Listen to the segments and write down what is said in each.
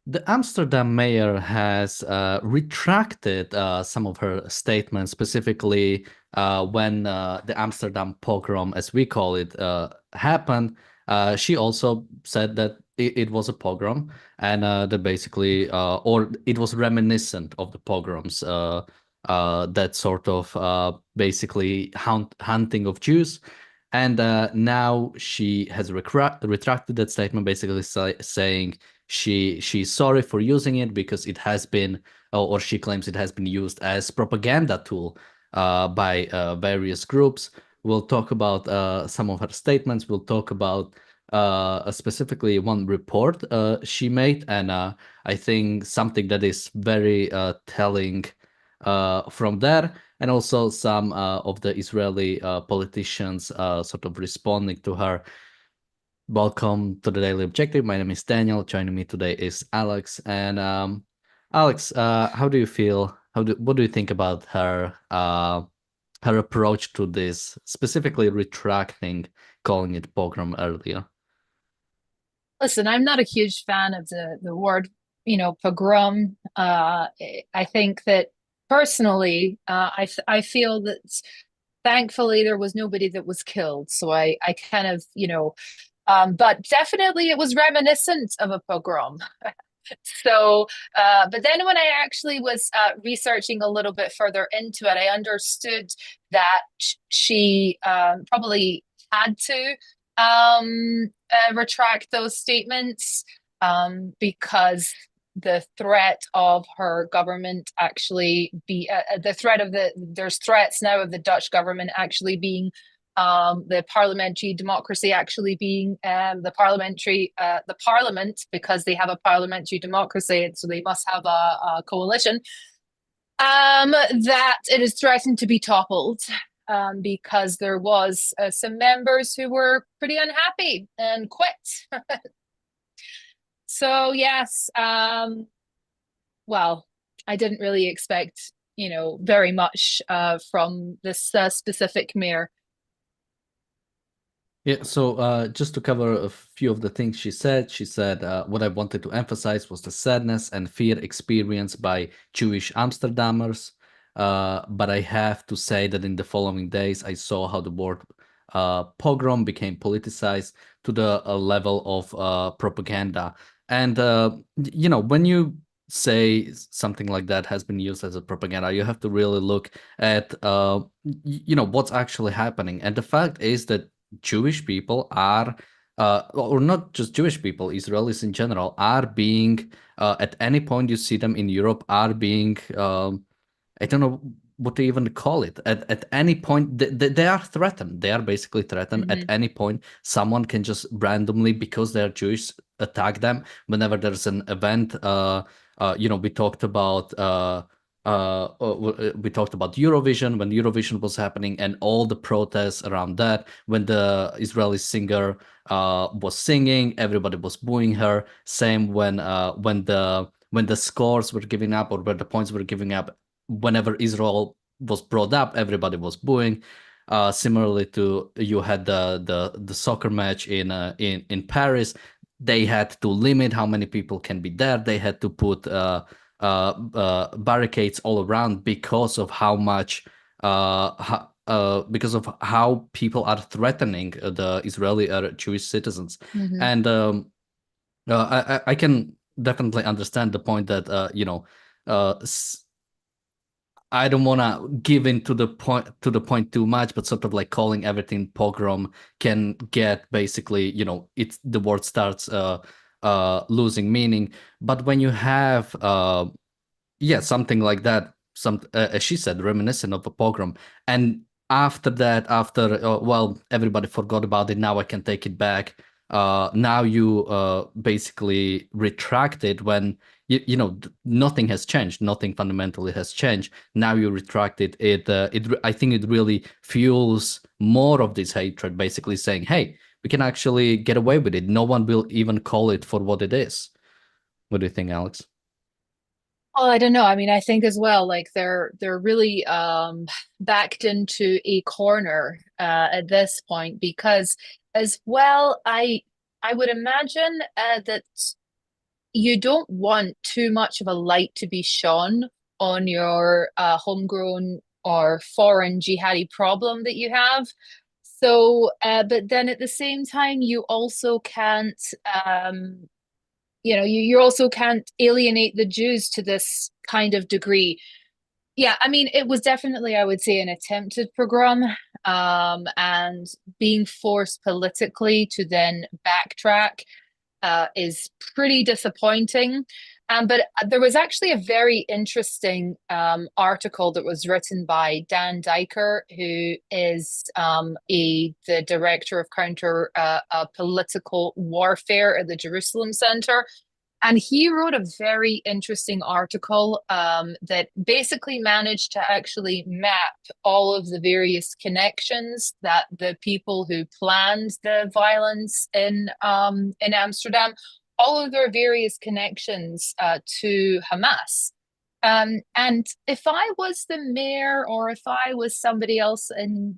The Amsterdam mayor has retracted some of her statements, specifically when the Amsterdam pogrom, as we call it, happened. She also said that it was a pogrom and that basically, or it was reminiscent of the pogroms, that sort of basically hunting of Jews. And now she has retracted that statement, basically saying she's sorry for using it because it has been, or she claims it has been used as propaganda tool by various groups. We'll talk about some of her statements. We'll talk about specifically one report she made, and I think something that is very telling from there, and also some of the Israeli politicians sort of responding to her. Welcome to the Daily Objective. My name is Daniel. Joining me today is Alex. And Alex, how do you feel? What do you think about her approach to this, specifically retracting calling it pogrom earlier? Listen, I'm not a huge fan of the word, pogrom. I think that personally, I feel that thankfully there was nobody that was killed. So I kind of, but definitely it was reminiscent of a pogrom. So, but then when I actually was researching a little bit further into it, I understood that she probably had to retract those statements because the threat of her government actually be the threat of there's threats now of the Dutch government actually being the parliamentary democracy actually being the parliament, because they have a parliamentary democracy, so they must have a coalition, that it is threatened to be toppled, because there was some members who were pretty unhappy and quit. So yes, well, I didn't really expect, very much from this specific mayor. Yeah, so just to cover a few of the things she said what I wanted to emphasize was the sadness and fear experienced by Jewish Amsterdammers. But I have to say that in the following days, I saw how the word pogrom became politicized to the level of propaganda. And, when you say something like that has been used as a propaganda, you have to really look at, what's actually happening. And the fact is that Jewish people are, or not just Jewish people, Israelis in general, are being, at any point you see them in Europe, are being, I don't know what to even call it. At any point, they are threatened. They are basically threatened. At Mm-hmm. any point, someone can just randomly, because they are Jewish, attack them. Whenever there's an event, we talked about. We talked about Eurovision when Eurovision was happening and all the protests around that. When the Israeli singer was singing, everybody was booing her. Same when the scores were giving up or when the points were giving up. Whenever Israel was brought up, everybody was booing. Similarly to you had the soccer match in Paris. They had to limit how many people can be there. They had to put barricades all around because of how much because of how people are threatening the Israeli Jewish citizens. Mm-hmm. And I can definitely understand the point that uh, I don't want to give in to the point too much, but sort of like calling everything pogrom can get basically, it's the word starts losing meaning. But when you have yeah, something like that, some as she said, reminiscent of a pogrom, and after that, after well, everybody forgot about it. Now I can take it back. Now you basically retract it when nothing has changed, nothing fundamentally has changed. Now you retract it. I think it really fuels more of this hatred, basically saying, "Hey, we can actually get away with it. No one will even call it for what it is." What do you think, Alex? Well, I don't know. I mean, I think as well, like they're really backed into a corner at this point, because as well, I would imagine that you don't want too much of a light to be shone on your homegrown or foreign jihadi problem that you have. So, but then at the same time, you also can't, you also can't alienate the Jews to this kind of degree. Yeah, I mean, it was definitely, I would say, an attempted pogrom, and being forced politically to then backtrack is pretty disappointing. But there was actually a very interesting article that was written by Dan Diker, who is the director of counter political warfare at the Jerusalem Center. And he wrote a very interesting article that basically managed to actually map all of the various connections that the people who planned the violence in Amsterdam, all of their various connections to Hamas. And if I was the mayor or if I was somebody else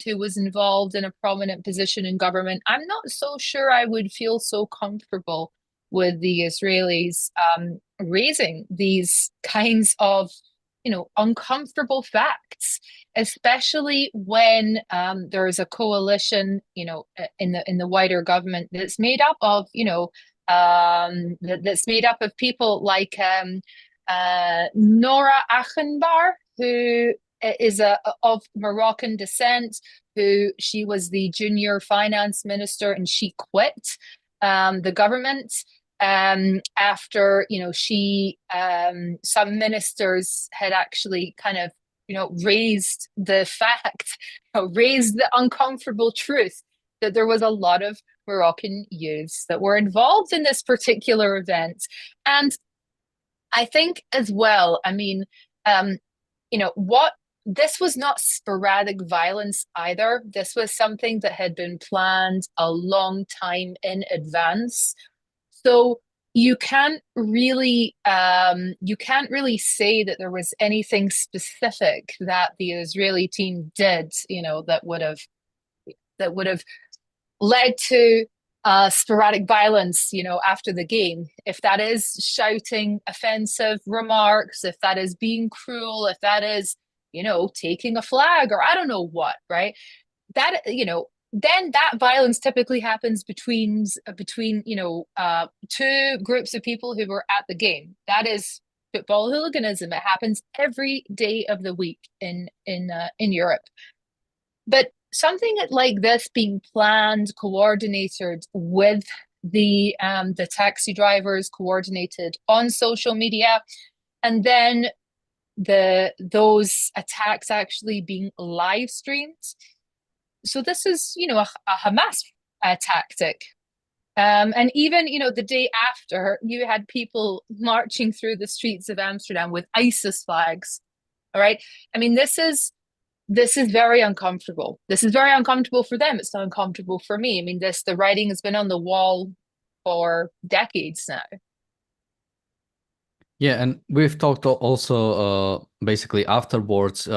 who was involved in a prominent position in government, I'm not so sure I would feel so comfortable with the Israelis raising these kinds of, uncomfortable facts, especially when there is a coalition, in the wider government that's made up of, that's made up of people like Nora Achenbar, who is of Moroccan descent, who she was the junior finance minister and she quit the government after she some ministers had actually kind of raised the fact, raised the uncomfortable truth that there was a lot of Moroccan youths that were involved in this particular event. And I think as well, I mean, what this was not sporadic violence either. This was something that had been planned a long time in advance. So you can't really say that there was anything specific that the Israeli team did, that would have led to sporadic violence, after the game. If that is shouting offensive remarks, if that is being cruel, if that is, taking a flag or I don't know what, right? That, then that violence typically happens between two groups of people who were at the game. That is football hooliganism. It happens every day of the week in Europe. But something like this being planned, coordinated with the taxi drivers, coordinated on social media, and then those attacks actually being live streamed. So this is, a Hamas tactic. And even, the day after, you had people marching through the streets of Amsterdam with ISIS flags. All right. I mean, this is very uncomfortable. This is very uncomfortable for them. It's not uncomfortable for me. I mean, the writing has been on the wall for decades now. Yeah, and we've talked also basically afterwards,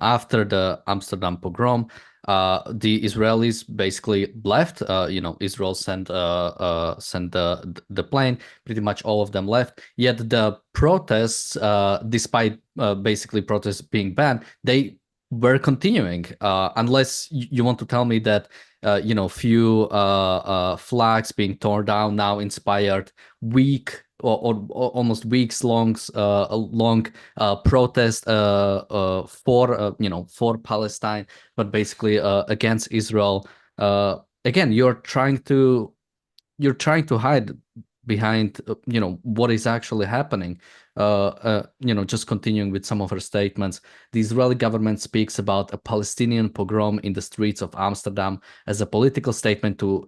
after the Amsterdam pogrom, the Israelis basically left. Israel sent the plane. Pretty much all of them left. Yet the protests, despite basically protests being banned, they were continuing. Unless you want to tell me that few flags being torn down now inspired week or almost weeks long protest for Palestine, but basically against Israel. Again, you're trying to hide behind what is actually happening. Just continuing with some of her statements, the Israeli government speaks about a Palestinian pogrom in the streets of Amsterdam as a political statement to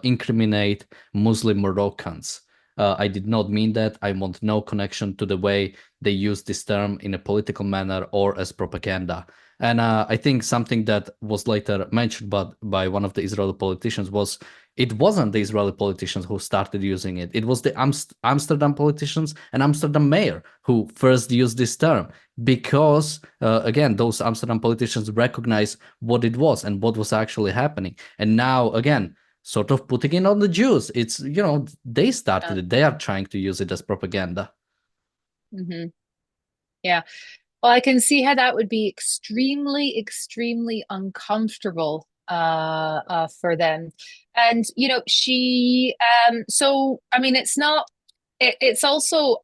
incriminate Muslim Moroccans. I did not mean that. I want no connection to the way they use this term in a political manner or as propaganda. And I think something that was later mentioned by one of the Israeli politicians was it wasn't the Israeli politicians who started using it. It was the Amsterdam politicians and Amsterdam mayor who first used this term because, again, those Amsterdam politicians recognize what it was and what was actually happening. And now, again, sort of putting it on the Jews. It's, they started Yeah. it. They are trying to use it as propaganda. Hmm. Yeah. Well, I can see how that would be extremely, extremely uncomfortable for them. And she so I mean it's not it's also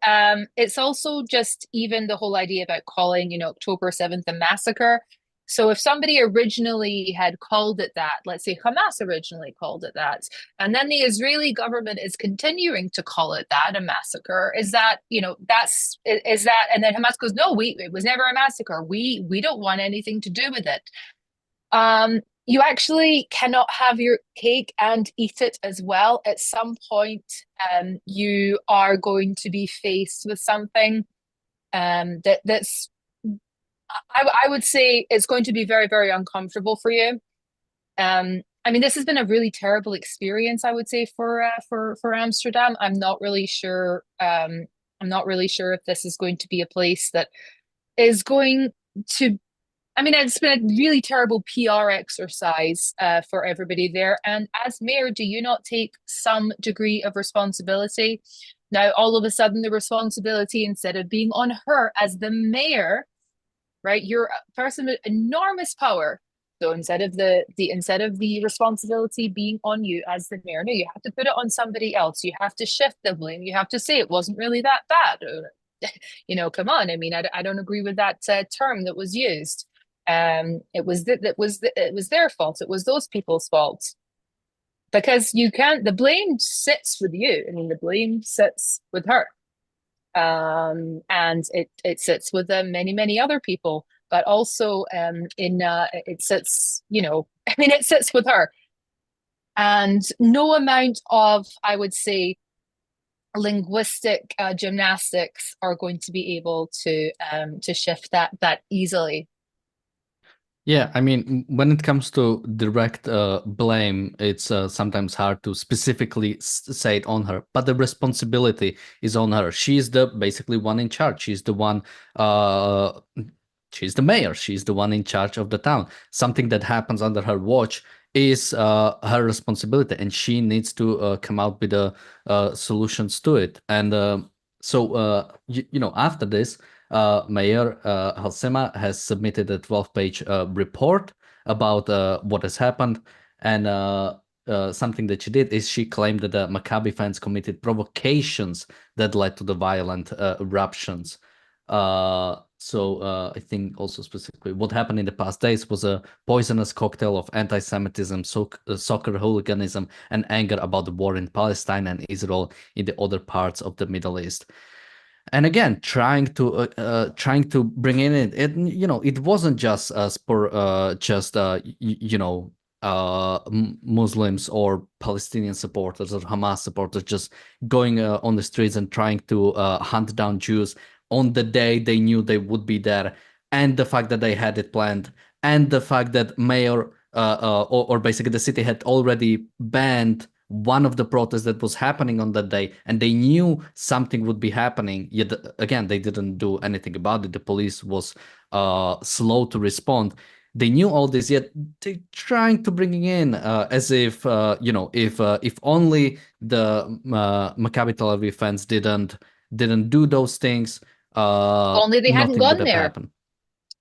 just even the whole idea about calling, October 7th a massacre. So if somebody originally had called it that, let's say Hamas originally called it that, and then the Israeli government is continuing to call it that, a massacre, is that, is that, and then Hamas goes, no, it was never a massacre. We don't want anything to do with it. You actually cannot have your cake and eat it as well. At some point, you are going to be faced with something that's I would say it's going to be very, very uncomfortable for you. I mean, this has been a really terrible experience, I would say, for Amsterdam. I'm not really sure. I'm not really sure if this is going to be a place that is going to. I mean, it's been a really terrible PR exercise for everybody there. And as mayor, do you not take some degree of responsibility? Now, all of a sudden, the responsibility, instead of being on her as the mayor, right? You're a person with enormous power. So instead of the responsibility being on you as the mayor, no, you have to put it on somebody else. You have to shift the blame. You have to say it wasn't really that bad. Come on. I mean, I don't agree with that term that was used. It was their fault. It was those people's fault because you can't. The blame sits with you. I mean, the blame sits with her, and it sits with many many other people. But also, in it sits. I mean, it sits with her, and no amount of, I would say, linguistic gymnastics are going to be able to shift that easily. Yeah, I mean, when it comes to direct blame, it's sometimes hard to specifically say it on her, but the responsibility is on her. She's the basically one in charge. Uh, she's the mayor. She's the one in charge of the town. Something that happens under her watch is her responsibility, and she needs to come out with solutions to it. And after this, Mayor Halsema has submitted a 12-page report about what has happened. And something that she did is she claimed that the Maccabi fans committed provocations that led to the violent eruptions. I think also specifically what happened in the past days was a poisonous cocktail of anti-Semitism, soccer hooliganism, and anger about the war in Palestine and Israel in the other parts of the Middle East. And again, trying to bring in it wasn't just for just Muslims or Palestinian supporters or Hamas supporters just going on the streets and trying to hunt down Jews on the day they knew they would be there, and the fact that they had it planned, and the fact that mayor or basically the city had already banned one of the protests that was happening on that day, and they knew something would be happening, yet again they didn't do anything about it. The police was slow to respond. They knew all this, yet they're trying to bring it in as if if only the Maccabi Tel Aviv fans didn't do those things, Only they hadn't nothing would gone have there. happened.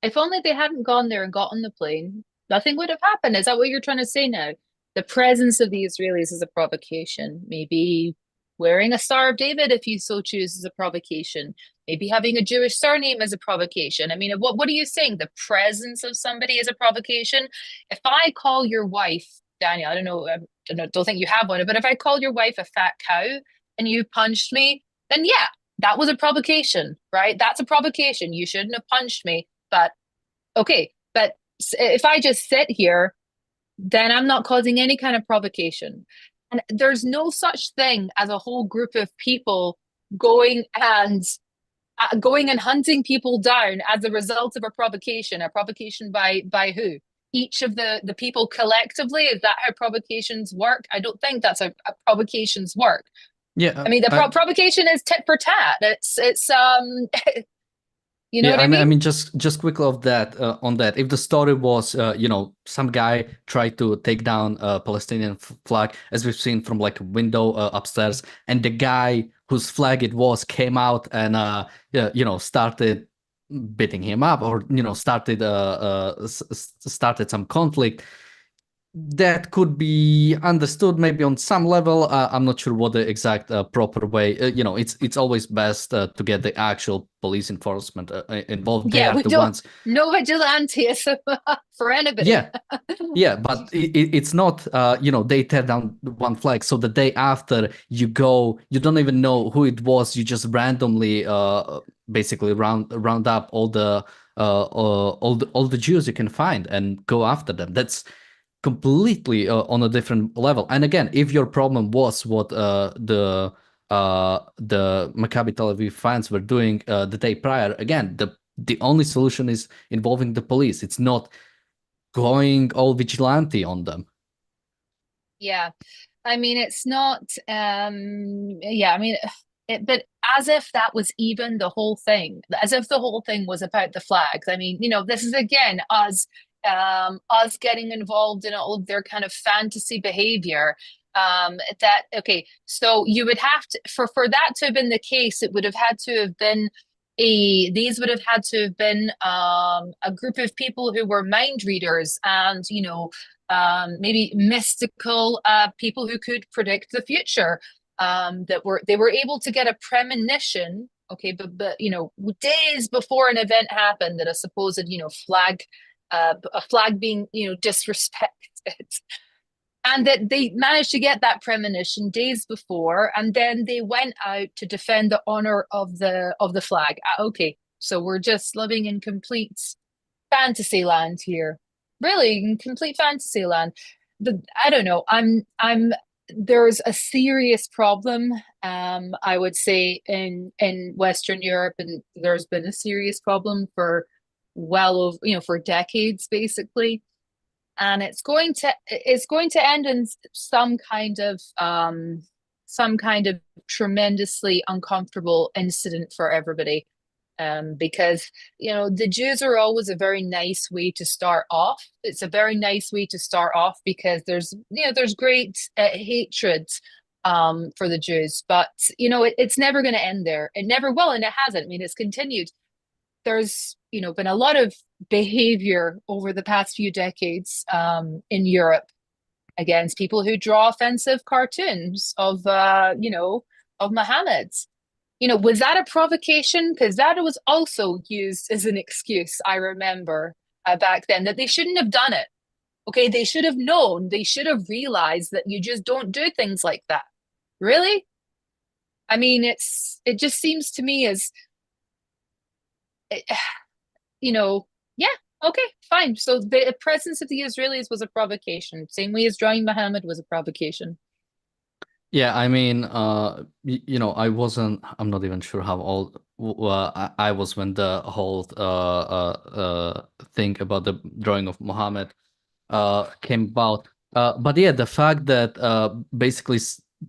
If only they hadn't gone there and got on the plane, nothing would have happened. Is that what you're trying to say now? The presence of the Israelis is a provocation. Maybe wearing a Star of David, if you so choose, is a provocation. Maybe having a Jewish surname is a provocation. I mean, what are you saying? The presence of somebody is a provocation. If I call your wife, Daniel, don't think you have one, but if I called your wife a fat cow and you punched me, then yeah, that was a provocation, right? That's a provocation. You shouldn't have punched me. But okay, but if I just sit here, then I'm not causing any kind of provocation. And there's no such thing as a whole group of people going and going and hunting people down as a result of a provocation. A provocation by who? Each of the people collectively. Is that how provocations work? I don't think that's how provocations work. Yeah, I mean, the provocation is tit for tat. It's You know Yeah, what I I mean? mean, just quickly of that on that. If the story was, some guy tried to take down a Palestinian flag, as we've seen from like a window upstairs, and the guy whose flag it was came out and yeah, started beating him up, or started some conflict, that could be understood maybe on some level. I'm not sure what the exact proper way. It's always best to get the actual police enforcement involved. They Yeah, are we the don't, ones. no vigilantism for anybody. Yeah, yeah, but it's not. They tear down one flag, so the day after you go, you don't even know who it was. You just randomly, basically round up all the Jews you can find and go after them. That's completely on a different level. And again, if your problem was what the Maccabi Tel Aviv fans were doing the day prior, again, the only solution is involving the police. It's not going all vigilante on them. Yeah. I mean, it's not, yeah, I mean, but as if that was even the whole thing, as if the whole thing was about the flags. I mean, this is again us getting involved in all of their kind of fantasy behavior. That okay, so you would have to for that to have been the case, it would have had to have been these would have had to have been a group of people who were mind readers and maybe mystical people who could predict the future. They were able to get a premonition. Okay, but days before an event happened, that a supposed a flag being disrespected, and that they managed to get that premonition days before, and then they went out to defend the honor of the flag. Okay, so we're just living in complete fantasy land here. Really, in complete fantasy land. I don't know. I'm there's a serious problem, I would say, in Western Europe, and there's been a serious problem for well over, for decades, basically. And it's going to end in some kind of tremendously uncomfortable incident for everybody, because the Jews are always a very nice way to start off. It's a very nice way to start off because there's great hatred for the Jews, but it's never going to end there. It never will, and it hasn't. I mean, it's continued. There's been a lot of behavior over the past few decades in Europe against people who draw offensive cartoons of Muhammad. Was that a provocation? Because that was also used as an excuse, I remember, back then, that they shouldn't have done it. Okay, they should have known, they should have realized that you just don't do things like that. Really? I mean, it just seems to me as, eh, you know, yeah, okay, fine. So the presence of the Israelis was a provocation, same way as drawing Muhammad was a provocation. Yeah, I mean, I'm not even sure how old I was when the whole thing about the drawing of Muhammad came about. But yeah, the fact that basically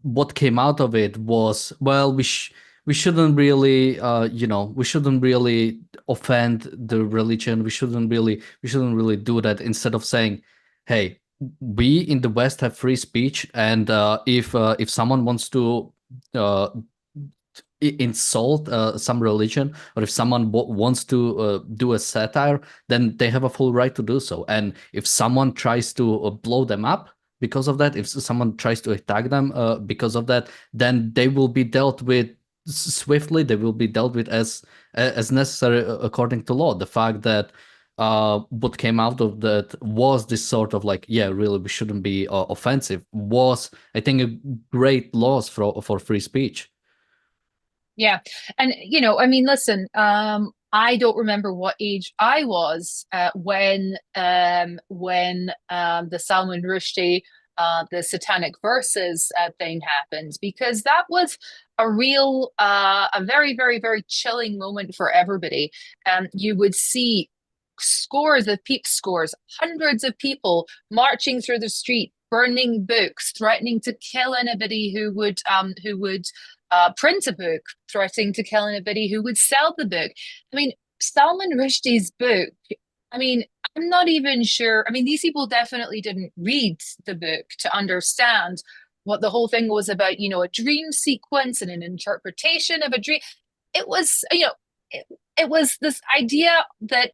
what came out of it was, well, we shouldn't really, we shouldn't really offend the religion. We shouldn't really do that. Instead of saying, hey, we in the West have free speech, and if someone wants to uh, insult some religion, or if someone wants to do a satire, then they have a full right to do so. And if someone tries to blow them up because of that, if someone tries to attack them because of that, then they will be dealt with swiftly. They will be dealt with as necessary according to law. The fact that what came out of that was this sort of like, yeah, really, we shouldn't be offensive, was, I think, a great loss for free speech. Yeah. And I mean, listen, I don't remember what age I was when the Salman Rushdie the Satanic Verses thing happened, because that was a very, very, very chilling moment for everybody. You would see scores, hundreds of people marching through the street, burning books, threatening to kill anybody who would print a book, threatening to kill anybody who would sell the book. I mean, Salman Rushdie's book, I mean, I'm not even sure. I mean, these people definitely didn't read the book to understand what the whole thing was about, a dream sequence and an interpretation of a dream. It was, it was this idea that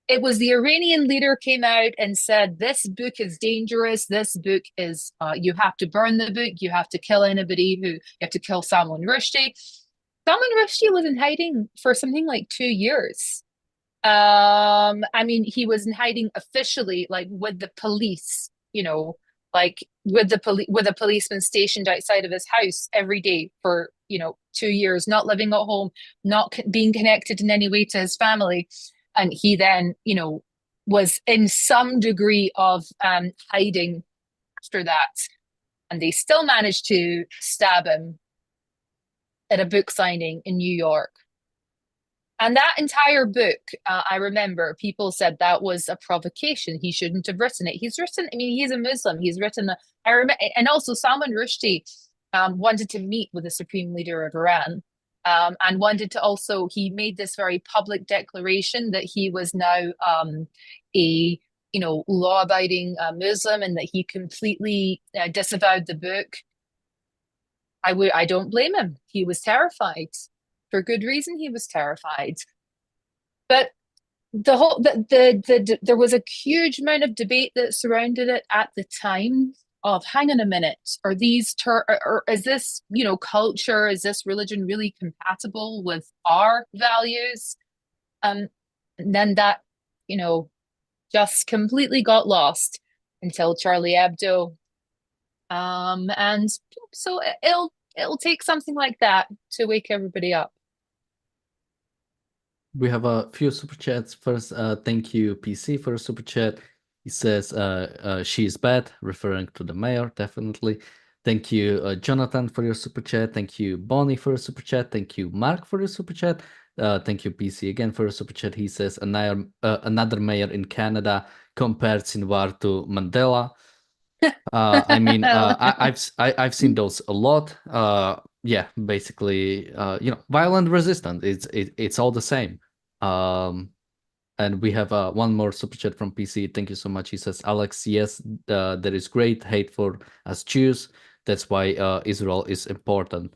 it was the Iranian leader came out and said, this book is dangerous. This book is, you have to burn the book. You have to kill anybody you have to kill Salman Rushdie. Salman Rushdie was in hiding for something like 2 years. I mean, he was in hiding officially, like with the police, like with a policeman stationed outside of his house every day for 2 years, not living at home, not being connected in any way to his family, and he then, was in some degree of hiding after that, and they still managed to stab him at a book signing in New York. And that entire book, I remember people said that was a provocation. He shouldn't have written it. He's written, I mean, he's a Muslim. He's written, I remember, and also Salman Rushdie wanted to meet with the supreme leader of Iran, and wanted to also, he made this very public declaration that he was now a, law-abiding Muslim, and that he completely disavowed the book. I don't blame him. He was terrified. For good reason, he was terrified. But there was a huge amount of debate that surrounded it at the time of, hang on a minute, are these or is this, culture, is this religion really compatible with our values? And then that, just completely got lost until Charlie Hebdo. And so it'll take something like that to wake everybody up. We have a few super chats. First, thank you, PC, for a super chat. He says, she is bad, referring to the mayor, definitely. Thank you, Jonathan, for your super chat. Thank you, Bonnie, for a super chat. Thank you, Mark, for your super chat. Thank you, PC, again, for a super chat. He says, another mayor in Canada compared Sinwar to Mandela. I mean, I've seen those a lot. Yeah, basically, violent resistance. It's all the same. And we have one more super chat from PC. Thank you so much. He says, Alex, yes, there is great hate for us Jews. That's why Israel is important.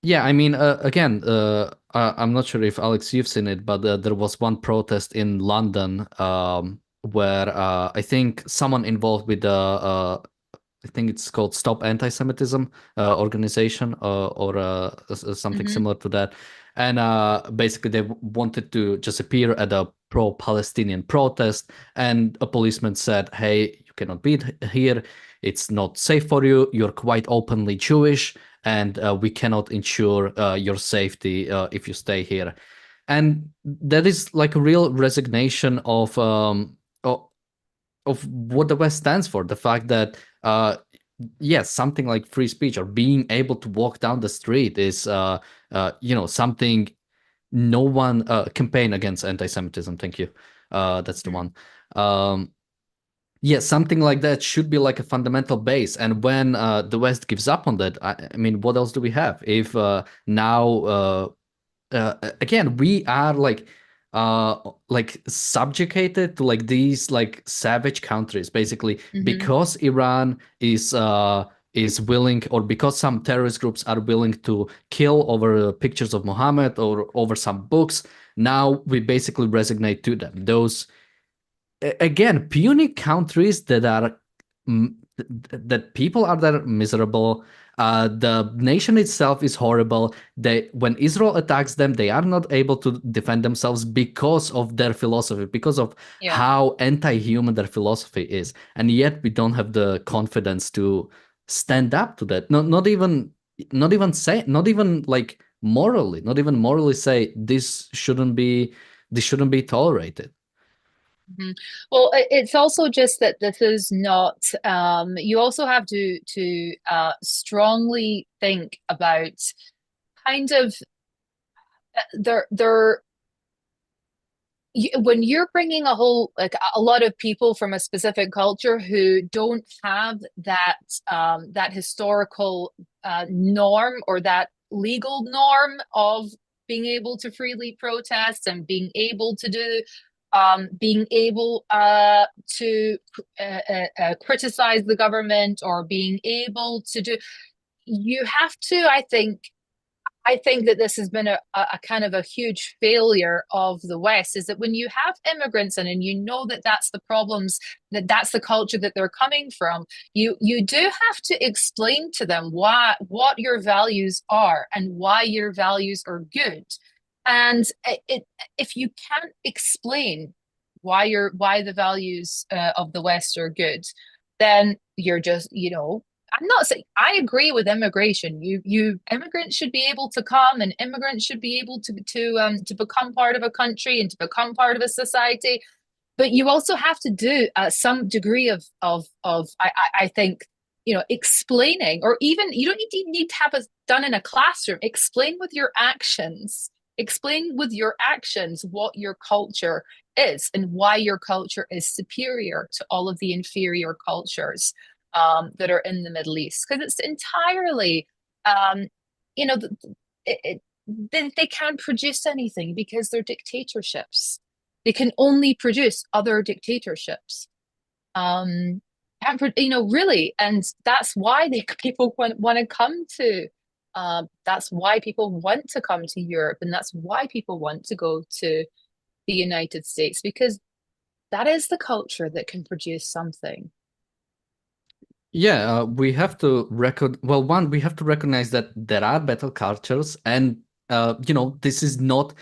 Yeah, I mean, again, I'm not sure if Alex, you've seen it, but there was one protest in London where I think someone involved with the I think it's called Stop Anti-Semitism organization, or something Mm-hmm. similar to that. And basically, they wanted to just appear at a pro-Palestinian protest, and a policeman said, "Hey, you cannot be here. It's not safe for you. You're quite openly Jewish, and we cannot ensure your safety if you stay here." And that is like a real resignation of what the West stands for. The fact that yes, something like free speech or being able to walk down the street is something no one campaign against anti-Semitism. Thank you. That's the one. Yeah, something like that should be like a fundamental base. And when the West gives up on that, I mean, what else do we have? If now again, we are like subjugated to like these like savage countries, basically, Mm-hmm. because Iran is willing, or because some terrorist groups are willing to kill over pictures of Muhammad or over some books. Now we basically resignate to them. Those again, puny countries that are that people are there miserable. The nation itself is horrible. When Israel attacks them, they are not able to defend themselves because of their philosophy, because of Yeah. how anti-human their philosophy is. And yet we don't have the confidence to stand up to that. Not even like morally, not even morally say this shouldn't be tolerated. Mhm. Well, it's also just that this is not. You also have to strongly think about kind of there. When you're bringing a whole like a lot of people from a specific culture who don't have that historical norm or that legal norm of being able to freely protest and being able to do being able to criticize the government, or being able to do, you have to, I think that this has been a kind of a huge failure of the West, is that when you have immigrants in and you know that that's the problems, that that's the culture that they're coming from, you do have to explain to them what your values are and why your values are good. And if you can't explain why the values of the West are good, then you're just, I'm not saying I agree with immigration. Immigrants should be able to come, and immigrants should be able to become part of a country and to become part of a society. But you also have to do some degree of I think, explaining, or even you don't need to have it done in a classroom. Explain with your actions. Explain with your actions what your culture is and why your culture is superior to all of the inferior cultures that are in the Middle East, because it's entirely, you know, they can't produce anything because they're dictatorships. They can only produce other dictatorships. Really, and that's why people want to come to. That's why people want to come to Europe, and that's why people want to go to the United States, because that is the culture that can produce something. Yeah, we have to record. Well, one, we have to recognize that there are battle cultures, and this is not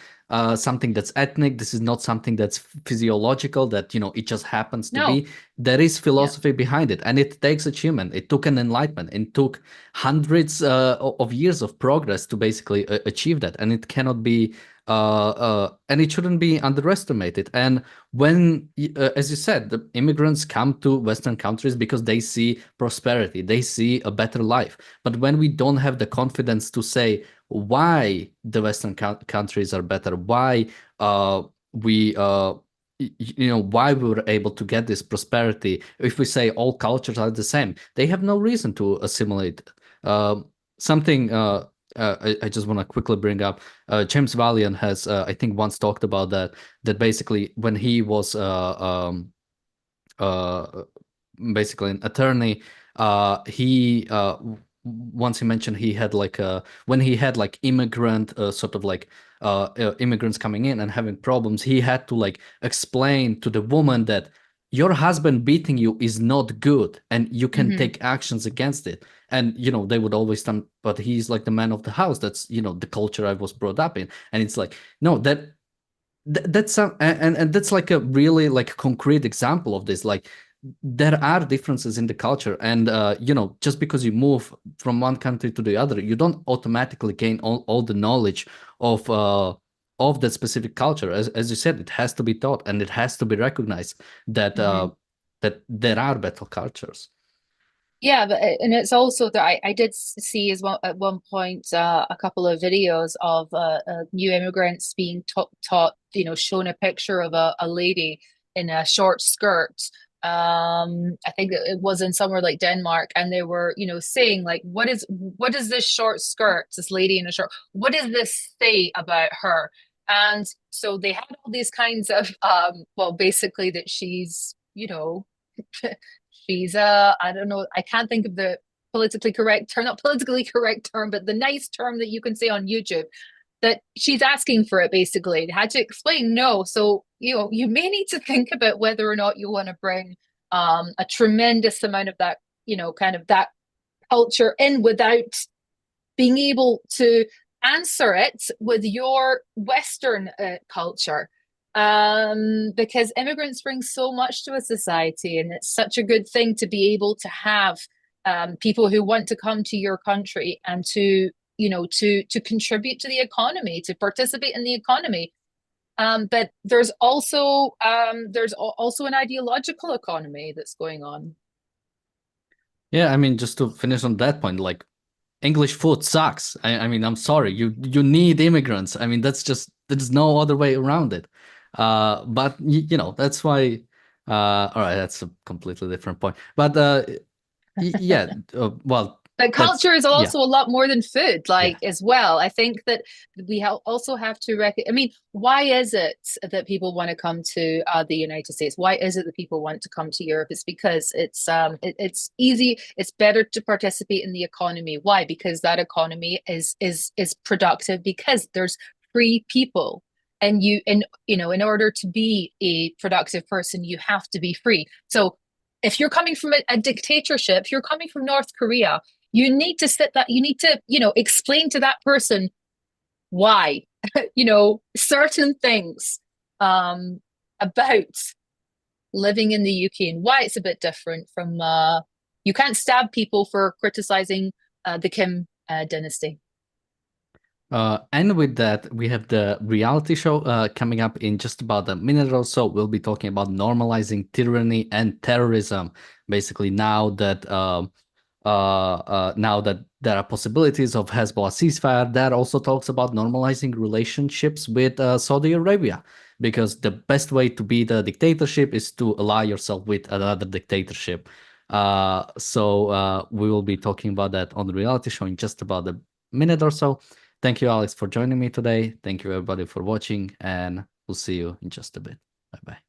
something that's ethnic. This is not something that's physiological. That it just happens to No, be. There is yeah. philosophy behind it, and it takes achievement. It took an enlightenment. It took hundreds of years of progress to basically achieve that, and it cannot be. And it shouldn't be underestimated. And when, as you said, the immigrants come to Western countries because they see prosperity, they see a better life. But when we don't have the confidence to say why the Western countries are better, why we why we were able to get this prosperity, if we say all cultures are the same, they have no reason to assimilate. Something I just want to quickly bring up. James Valiant has, I think, once talked about that basically when he was uh, basically an attorney, he once he mentioned he had like when he had like immigrant sort of like immigrants coming in and having problems, he had to like explain to the woman that your husband beating you is not good and you can Hmm. take actions against it. And they would always stand, but he's like the man of the house. That's the culture I was brought up in. And it's like, no, that's some, and that's like a really like concrete example of this. Like there are differences in the culture, and just because you move from one country to the other, you don't automatically gain all the knowledge of that specific culture. As you said, it has to be taught and it has to be recognized that Hmm. that there are battle cultures. Yeah, but and it's also that I did see as well at one point a couple of videos of new immigrants being taught, shown a picture of a lady in a short skirt. I think it was in somewhere like Denmark, and they were, saying like, what is this short skirt, this lady in a short, what does this say about her? And so they had all these kinds of well, basically that she's, she's I don't know, I can't think of the politically correct term, not politically correct term, but the nice term that you can say on YouTube, that she's asking for it basically. They had to explain no. So, you may need to think about whether or not you want to bring a tremendous amount of that, kind of that culture in without being able to answer it with your Western culture. Because immigrants bring so much to a society, and it's such a good thing to be able to have people who want to come to your country and to, to contribute to the economy, to participate in the economy. But there's also an ideological economy that's going on. Yeah, I mean, just to finish on that point, like English food sucks. I mean, I'm sorry. You need immigrants. I mean, there's no other way around it. But that's why. All right, that's a completely different point. But yeah, well, But That's culture is yeah. also a lot more than food, Yeah. like as well. I think that we also have to I mean, why is it that people want to come to the United States? Why is it that people want to come to Europe? It's because it's easy, it's better to participate in the economy. Why? Because that economy is productive because there's free people. And in order to be a productive person, you have to be free. So if you're coming from a dictatorship, if you're coming from North Korea, you need to, explain to that person why, certain things about living in the UK and why it's a bit different from, you can't stab people for criticizing the Kim dynasty. And with that, we have the reality show coming up in just about a minute or so. We'll be talking about normalizing tyranny and terrorism. Basically, now that there are possibilities of Hezbollah ceasefire, that also talks about normalizing relationships with Saudi Arabia, because the best way to beat a dictatorship is to ally yourself with another dictatorship. So we will be talking about that on the reality show in just about a minute or so. Thank you, Alex, for joining me today. Thank you, everybody, for watching, and we'll see you in just a bit. Bye bye.